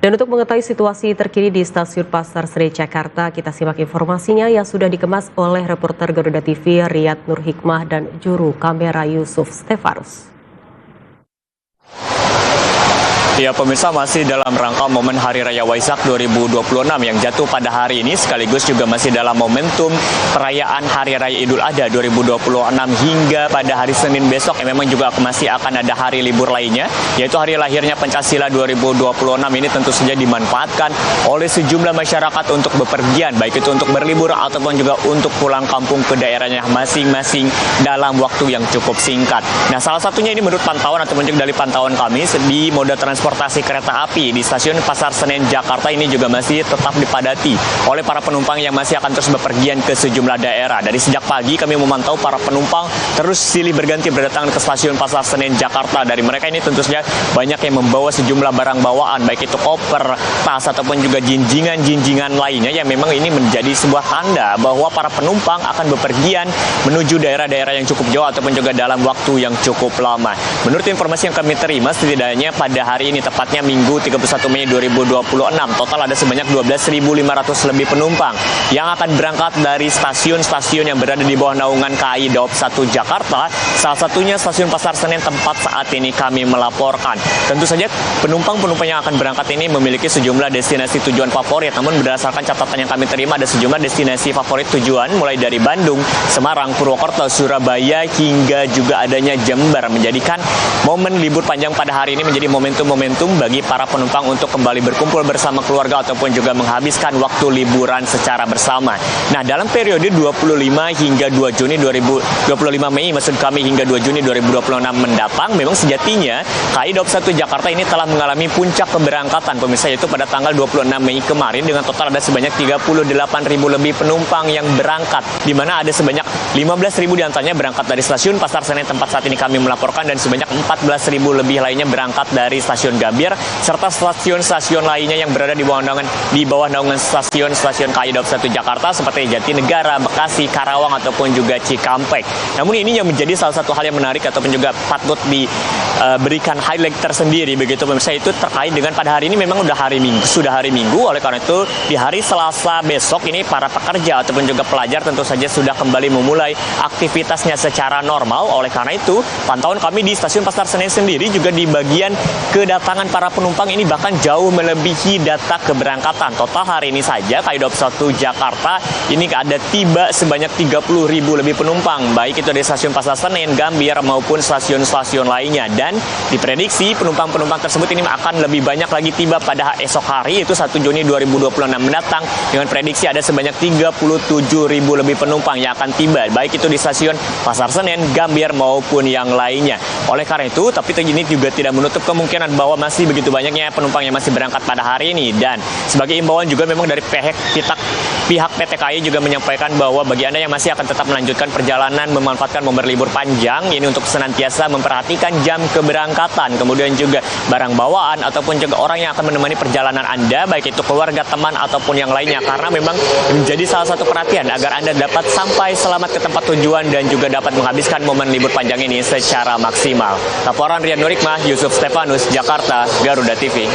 Dan untuk mengetahui situasi terkini di Stasiun Pasar Senen Jakarta, kita simak informasinya yang sudah dikemas oleh reporter Garuda TV Riyad Nur Hikmah dan juru kamera Yusuf Stefanus. Ya pemirsa, masih dalam rangka momen Hari Raya Waisak 2026 yang jatuh pada hari ini, sekaligus juga masih dalam momentum perayaan Hari Raya Idul Adha 2026 hingga pada hari Senin besok yang memang juga masih akan ada hari libur lainnya, yaitu hari lahirnya Pancasila 2026 ini tentu saja dimanfaatkan oleh sejumlah masyarakat untuk bepergian, baik itu untuk berlibur ataupun juga untuk pulang kampung ke daerahnya masing-masing dalam waktu yang cukup singkat. Nah, salah satunya ini menurut pantauan ataupun juga dari pantauan kami di moda transportasi kereta api di Stasiun Pasar Senen Jakarta ini juga masih tetap dipadati oleh para penumpang yang masih akan terus bepergian ke sejumlah daerah. Dari sejak pagi kami memantau para penumpang terus silih berganti berdatangan ke Stasiun Pasar Senen Jakarta. Dari mereka ini tentu saja banyak yang membawa sejumlah barang bawaan, baik itu koper, tas ataupun juga jinjingan-jinjingan lainnya yang memang ini menjadi sebuah tanda bahwa para penumpang akan bepergian menuju daerah-daerah yang cukup jauh ataupun juga dalam waktu yang cukup lama. Menurut informasi yang kami terima, setidaknya pada hari ini, tepatnya Minggu 31 Mei 2026, total ada sebanyak 12.500 lebih penumpang yang akan berangkat dari stasiun-stasiun yang berada di bawah naungan KAI Daob 1 Jakarta, salah satunya Stasiun Pasar Senen tempat saat ini kami melaporkan. Tentu saja penumpang-penumpang yang akan berangkat ini memiliki sejumlah destinasi tujuan favorit, namun berdasarkan catatan yang kami terima ada sejumlah destinasi favorit tujuan mulai dari Bandung, Semarang, Purwokerto, Surabaya hingga juga adanya Jember, menjadikan momen libur panjang pada hari ini menjadi momentum bagi para penumpang untuk kembali berkumpul bersama keluarga ataupun juga menghabiskan waktu liburan secara bersama. Nah, dalam periode 25 hingga 2 Juni 2025 Mei maksud kami hingga 2 Juni 2026 mendatang, memang sejatinya KAI Daob 1 Jakarta ini telah mengalami puncak keberangkatan pemirsa, yaitu pada tanggal 26 Mei kemarin dengan total ada sebanyak 38.000 lebih penumpang yang berangkat, di mana ada sebanyak 15.000 diantaranya berangkat dari Stasiun Pasar Senen tempat saat ini kami melaporkan, dan sebanyak 14.000 lebih lainnya berangkat dari Stasiun Gambir serta stasiun-stasiun lainnya yang berada di bawah naungan stasiun-stasiun KAI Daob 1 Jakarta seperti Jatinegara, Bekasi, Karawang ataupun juga Cikampek. Namun ini yang menjadi salah satu hal yang menarik ataupun juga patut diberikan highlight tersendiri begitu pemirsa, itu terkait dengan pada hari ini memang sudah hari Minggu, oleh karena itu di hari Selasa besok ini para pekerja ataupun juga pelajar tentu saja sudah kembali memulai aktivitasnya secara normal. Oleh karena itu pantauan kami di Stasiun Pasar Senen sendiri juga di bagian kedatangan para penumpang ini bahkan jauh melebihi data keberangkatan. Total hari ini saja KAI Daob 1 Jakarta ini ada tiba sebanyak 30.000 lebih penumpang, baik itu dari Stasiun Pasar Senen, Gambir maupun stasiun-stasiun lainnya. Dan diprediksi penumpang-penumpang tersebut ini akan lebih banyak lagi tiba pada esok hari, yaitu 1 Juni 2026 mendatang, dengan prediksi ada sebanyak 37.000 lebih penumpang yang akan tiba, baik itu di Stasiun Pasar Senen, Gambir maupun yang lainnya. Oleh karena itu, tapi ini juga tidak menutup kemungkinan bahwa masih begitu banyaknya penumpang yang masih berangkat pada hari ini. Dan sebagai imbauan juga memang dari pihak PT KAI juga menyampaikan bahwa bagi Anda yang masih akan tetap melanjutkan perjalanan memanfaatkan momen libur panjang ini untuk senantiasa memperhatikan jam keberangkatan, kemudian juga barang bawaan ataupun juga orang yang akan menemani perjalanan Anda, baik itu keluarga, teman ataupun yang lainnya, karena memang menjadi salah satu perhatian agar Anda dapat sampai selamat ke tempat tujuan dan juga dapat menghabiskan momen libur panjang ini secara maksimal. Laporan Riyad Nur Hikmah, Yusuf Stefanus, Jakarta, Garuda TV.